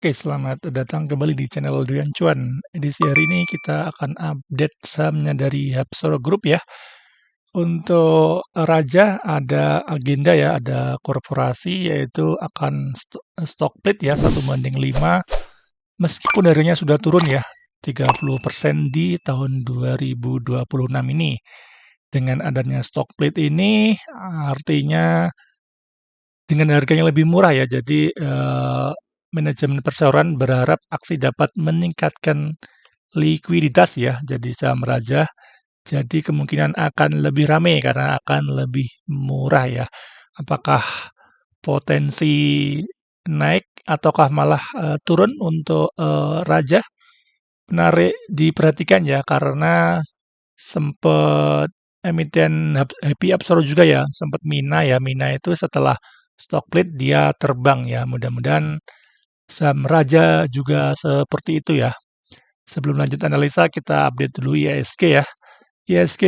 Oke, selamat datang kembali di channel Doyan Cuan. Edisi hari ini kita akan update sahamnya dari Hapsoro Group ya. Untuk Raja ada agenda ya, ada korporasi yaitu akan stock split ya 1:5. Meskipun harganya sudah turun ya 30% di tahun 2026 ini. Dengan adanya stock split ini artinya dengan harga yang lebih murah ya. Jadi manajemen perseroan berharap aksi dapat meningkatkan likuiditas ya. Jadi saham Raja jadi kemungkinan akan lebih ramai karena akan lebih murah ya. Apakah potensi naik ataukah malah turun untuk Raja? Menarik diperhatikan ya karena sempat emiten Happy Absor juga ya, sempat Mina ya. Mina itu setelah stock split dia terbang ya. Mudah-mudahan saham Raja juga seperti itu ya. Sebelum lanjut analisa, kita update dulu IHSG ya. IHSG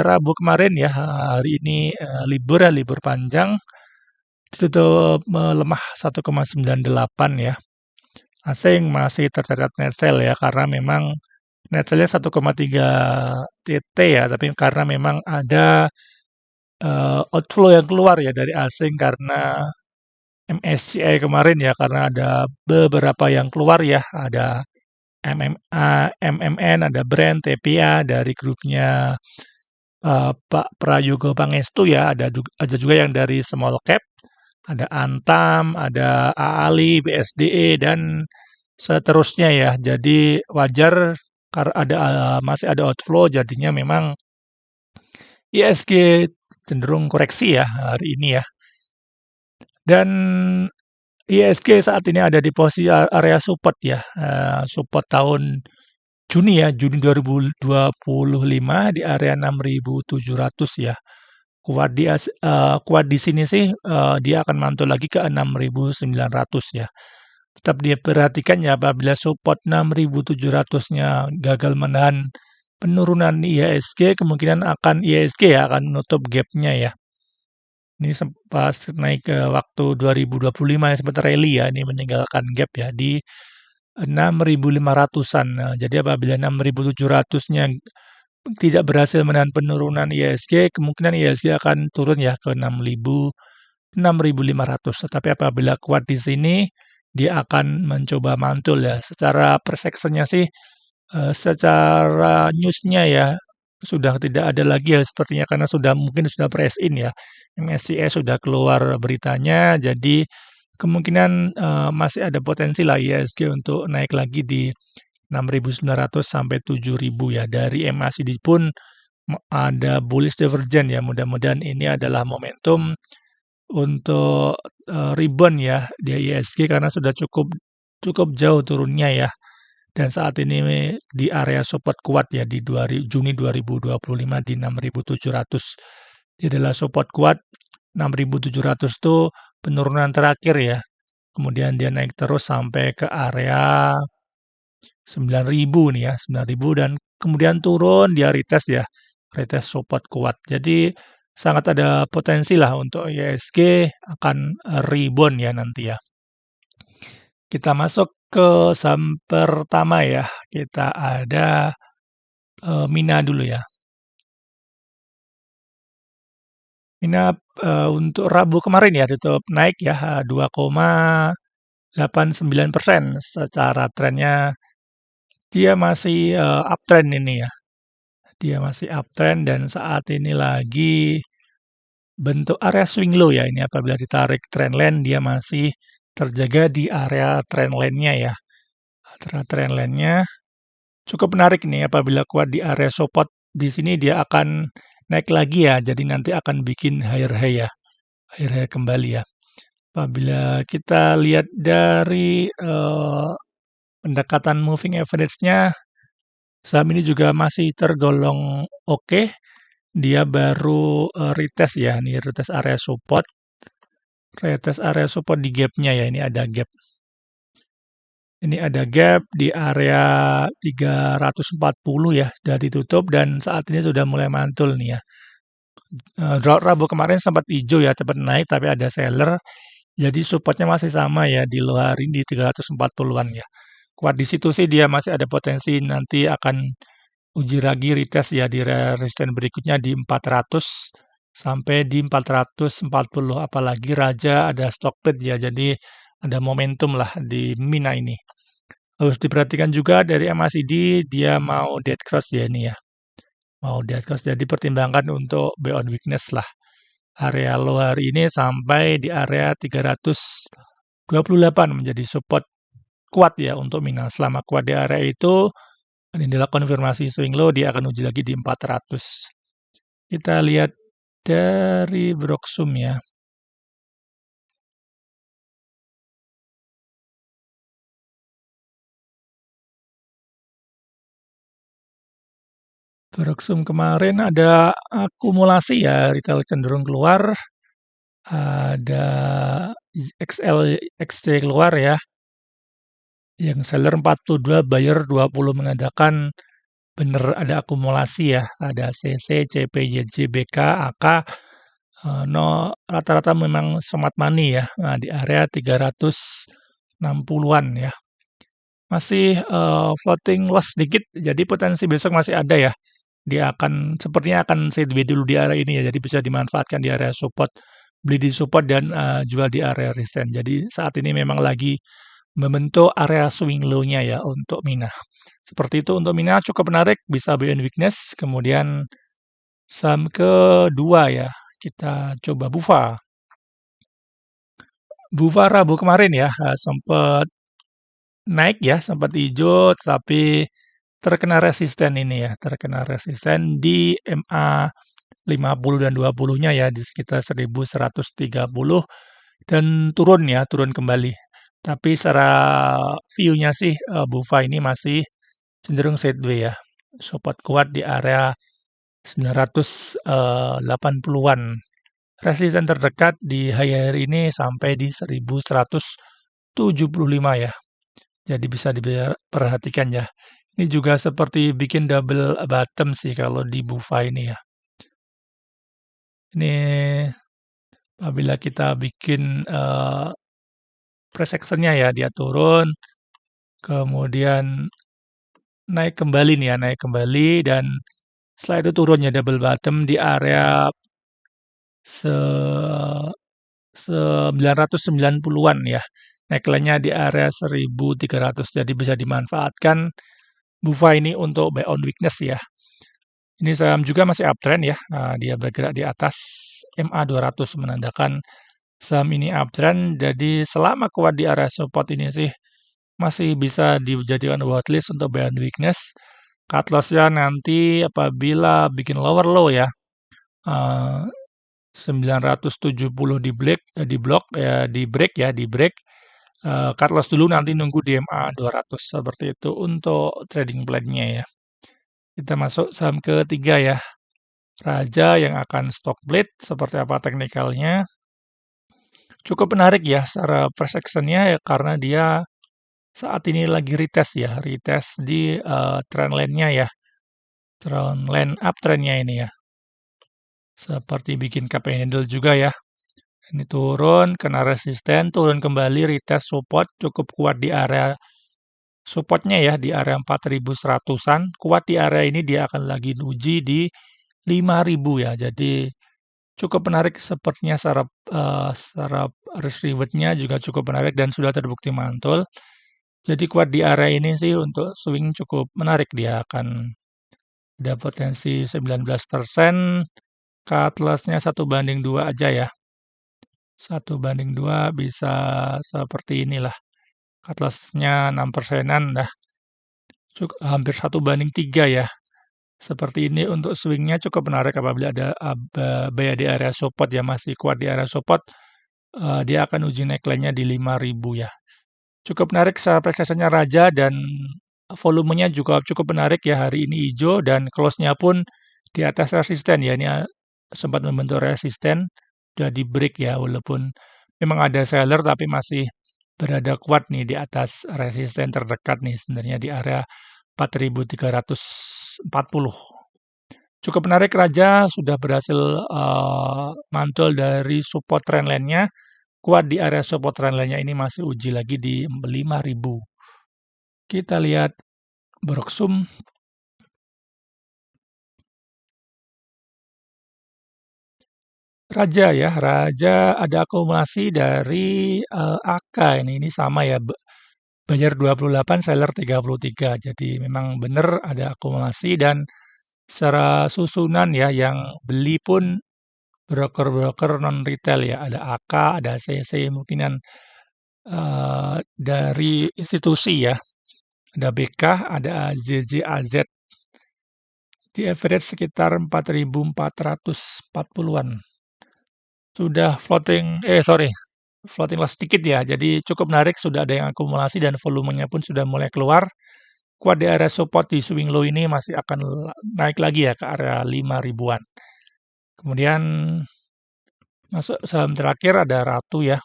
Rabu kemarin ya, hari ini libur ya, libur panjang. Ditutup melemah 1,98 ya. Asing masih tercatat net sell ya, karena memang net sell-nya 1,3 TT ya, tapi karena memang ada outflow yang keluar ya dari asing karena MSCI kemarin ya, karena ada beberapa yang keluar ya, ada MMA, MMN, ada Brand, TPA dari grupnya Pak Prayogo Pangestu ya, ada juga yang dari small cap, ada Antam, ada AALI, BSDE dan seterusnya ya. Jadi wajar karena masih ada outflow, jadinya memang ISG cenderung koreksi ya hari ini ya. Dan ISG saat ini ada di posisi area support ya, support tahun Juni ya, Juni 2025 di area 6.700 ya. Kuat di sini sih dia akan mantul lagi ke 6.900 ya. Tetap dia perhatikan ya apabila support 6.700-nya gagal menahan penurunan IHSG, kemungkinan akan IHSG ya akan menutup gap-nya ya. Ini sempat naik ke waktu 2025 ya sempat rally ya, ini meninggalkan gap ya di 6.500-an. Nah, jadi apabila 6.700-nya tidak berhasil menahan penurunan IHSG, kemungkinan IHSG akan turun ya ke 6.500. Tetapi apabila kuat di sini, dia akan mencoba mantul ya. Secara persepsinya sih, secara newsnya ya, sudah tidak ada lagi ya sepertinya karena mungkin sudah press in ya. MSCI sudah keluar beritanya, jadi kemungkinan masih ada potensi lah IHSG untuk naik lagi di 6.900 sampai 7.000 ya. Dari MACD pun ada bullish divergence ya. Mudah-mudahan ini adalah momentum untuk rebound ya di IHSG karena sudah cukup jauh turunnya ya. Dan saat ini di area support kuat ya di Juni 2025 di 6.700. Ini adalah support kuat 6.700 itu penurunan terakhir ya. Kemudian dia naik terus sampai ke area 9.000 nih ya, 9.000 dan kemudian turun dia retest ya, retest support kuat. Jadi sangat ada potensi lah untuk IHSG akan rebound ya nanti ya. Kita masuk ke saham pertama ya. Kita ada Mina dulu ya. Mina untuk Rabu kemarin ya tutup naik ya 2,89%. Secara trennya dia masih uptrend ini ya. Dia masih uptrend dan saat ini lagi bentuk area swing low ya. Ini apabila ditarik trendline dia masih terjaga di area trendline-nya ya. Area trendline-nya cukup menarik nih apabila kuat di area support di sini dia akan naik lagi ya. Jadi nanti akan bikin higher high ya. Higher high kembali ya. Apabila kita lihat dari pendekatan moving average-nya saham ini juga masih tergolong oke. Dia baru retest ya, ini retest area support. Retest area support di gap-nya ya, ini ada gap. Ini ada gap di area 340 ya, sudah ditutup dan saat ini sudah mulai mantul nih ya. Rabu kemarin sempat hijau ya, cepat naik tapi ada seller. Jadi supportnya masih sama ya di low hari di 340-an ya. Kuat di situ sih dia masih ada potensi nanti akan uji lagi retest ya di resisten berikutnya di 400 sampai di 440, apalagi Raja ada stock split ya, jadi ada momentum lah di Mina ini. Harus diperhatikan juga dari MACD dia mau dead cross ya ini ya. Mau dead cross jadi pertimbangkan untuk buy on weakness lah. Area low hari ini sampai di area 328 menjadi support kuat ya untuk Mina. Selama kuat di area itu, inilah konfirmasi swing low, dia akan uji lagi di 400. Kita lihat dari Broksum ya. Broksum kemarin ada akumulasi ya, retail cenderung keluar, ada XL, XC keluar ya, yang seller 42, buyer 20 menandakan benar ada akumulasi ya, ada CC, CP, YJ, BK, AK, no rata-rata memang smart money ya, nah, di area 360-an ya. Masih floating loss sedikit, jadi potensi besok masih ada ya. Dia akan sepertinya akan sideways dulu di area ini ya, jadi bisa dimanfaatkan di area support, beli di support dan jual di area resistance. Jadi saat ini memang lagi membentuk area swing low-nya ya untuk Mina. Seperti itu untuk Mina cukup menarik, bisa buy and weakness. Kemudian saham kedua ya, kita coba Bufa. Bufa Rabu kemarin ya, sempat naik ya, sempat hijau, tetapi terkena resisten ini ya, terkena resisten di MA 50 dan 20-nya ya, di sekitar 1130 dan turun ya, turun kembali. Tapi secara view-nya sih Bufa ini masih cenderung sideways ya. Support kuat di area 980-an. Resisten terdekat di high hari ini sampai di 1175 ya. Jadi bisa diperhatikan ya. Ini juga seperti bikin double bottom sih kalau di Bufa ini ya. Ini apabila kita bikin price action-nya ya, dia turun, kemudian naik kembali nih ya, naik kembali dan setelah itu turunnya double bottom di area 990-an ya. Neckline-nya di area 1300, jadi bisa dimanfaatkan Bufa ini untuk buy on weakness ya. Ini saham juga masih uptrend ya. Nah, dia bergerak di atas MA 200 menandakan saham ini uptrend. Jadi selama kuat di area support ini sih masih bisa dijadikan watchlist untuk buy on weakness. Cut loss-nya nanti apabila bikin lower low ya. 970 di block ya, di break ya, di break. Cut loss dulu nanti nunggu di MA 200 seperti itu untuk trading plan-nya ya. Kita masuk saham ketiga ya. Raja yang akan stock split, seperti apa teknikalnya. Cukup menarik ya secara price action-nya ya, karena dia saat ini lagi retest ya, retest di trendline-nya ya. Trendline uptrend-nya ini ya. Seperti bikin KP handle juga ya. Ini turun, kena resisten, turun kembali, retest support, cukup kuat di area supportnya ya, di area 4100-an. Kuat di area ini dia akan lagi uji di 5000 ya. Jadi cukup menarik sepertinya secara risk reward-nya juga cukup menarik dan sudah terbukti mantul. Jadi kuat di area ini sih untuk swing cukup menarik. Dia akan ada potensi 19%, cut loss-nya 1/2 aja ya. 1/2 bisa seperti inilah. Cut loss-nya 6%-an dah. Hampir 1/3 ya. Seperti ini untuk swing-nya cukup menarik apabila ada buy di area support ya, masih kuat di area support. Dia akan uji neckline-nya di 5000 ya. Cukup menarik secara presentasinya Raja dan volumenya juga cukup menarik ya, hari ini hijau dan close-nya pun di atas resisten ya. Ini sempat membentuk resisten, sudah di break ya, walaupun memang ada seller tapi masih berada kuat nih di atas resisten terdekat nih sebenarnya di area 4340. Cukup menarik Raja sudah berhasil mantul dari support trendline-nya, kuat di area support trendline-nya ini masih uji lagi di 5.000. Kita lihat Broksum. Raja ya, Raja ada akumulasi dari AK ini sama ya, bayar 28, seller 33. Jadi memang benar ada akumulasi dan secara susunan ya yang beli pun broker-broker non retail ya, ada AK, ada CC mungkinan dari institusi ya, ada BK, ada ZZAZ di average sekitar 4.440-an. Sudah floating loss sedikit ya, jadi cukup menarik, sudah ada yang akumulasi dan volumenya pun sudah mulai keluar. Kuat di area support di swing low ini masih akan naik lagi ya ke area 5.000-an. Kemudian masuk saham terakhir ada Ratu ya.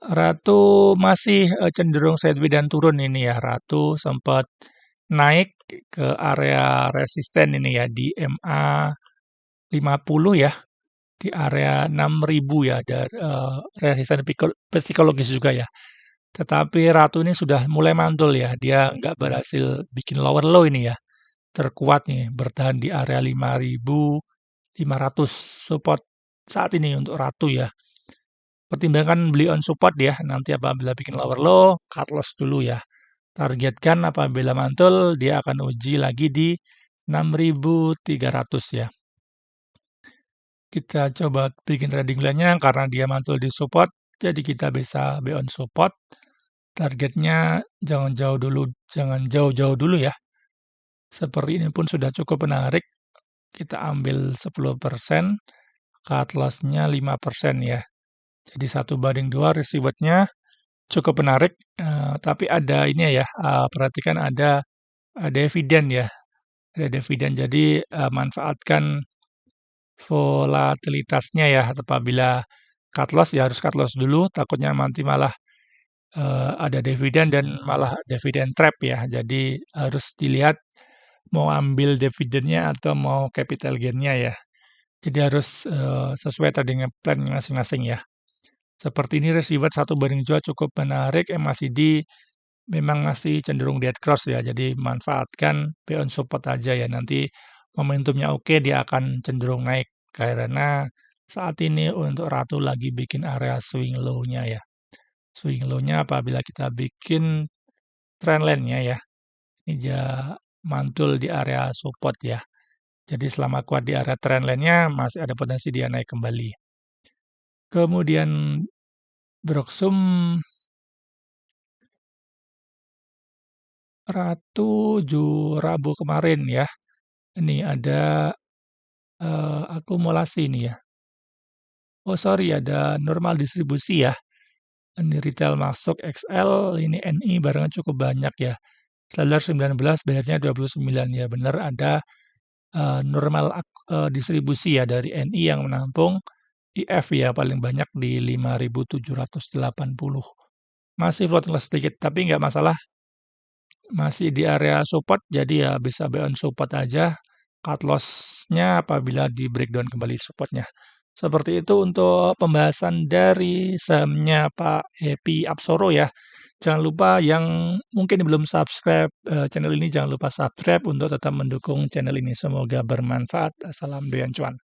Ratu masih cenderung sideways dan turun ini ya. Ratu sempat naik ke area resisten ini ya di MA 50 ya. Di area 6.000 ya, ada resisten psikologis juga ya. Tetapi Ratu ini sudah mulai mantul ya, dia nggak berhasil bikin lower low ini ya. Terkuat nih, bertahan di area 5.500 support saat ini untuk Ratu ya. Pertimbangkan beli on support ya, nanti apabila bikin lower low, cut loss dulu ya. Targetkan apabila mantul, dia akan uji lagi di 6.300 ya. Kita coba bikin trading plan-nya karena dia mantul di support, jadi kita bisa buy on support. Targetnya jangan jauh-jauh dulu ya. Seperti ini pun sudah cukup menarik. Kita ambil 10%, cut loss-nya 5% ya. Jadi 1/2 risk reward-nya cukup menarik, tapi ada ini ya, perhatikan ada dividen ya. Ada dividen, jadi manfaatkan volatilitasnya ya, apabila cut loss ya harus cut loss dulu, takutnya nanti malah ada dividen dan malah dividen trap ya. Jadi harus dilihat mau ambil dividennya atau mau capital gain-nya ya. Jadi harus sesuai trading plan masing-masing ya. Seperti ini risk reward 1/2 cukup menarik, MACD memang masih cenderung dead cross ya. Jadi manfaatkan buy on support aja ya. Nanti momentumnya oke, dia akan cenderung naik karena saat ini untuk Ratu lagi bikin area swing low-nya ya. Swing low-nya apabila kita bikin trendline-nya ya. Ini dia mantul di area support ya. Jadi selama kuat di area trendline-nya masih ada potensi dia naik kembali. Kemudian Broksum Ratu Rabu kemarin ya. Ini ada akumulasi ini ya. Oh sorry, ada normal distribusi ya. Ini retail masuk XL, ini NI barangnya cukup banyak ya. Seller 19, bayarnya 29 ya. Benar ada normal distribusi ya dari NI yang menampung IF ya paling banyak di 5.780. Masih floating loss sedikit, tapi nggak masalah. Masih di area support, jadi ya bisa buy on support aja. Cut loss-nya apabila di breakdown kembali supportnya. Seperti itu untuk pembahasan dari sahamnya Pak Happy Apsoro ya. Jangan lupa yang mungkin belum subscribe channel ini, jangan lupa subscribe untuk tetap mendukung channel ini. Semoga bermanfaat. Salam doyan cuan.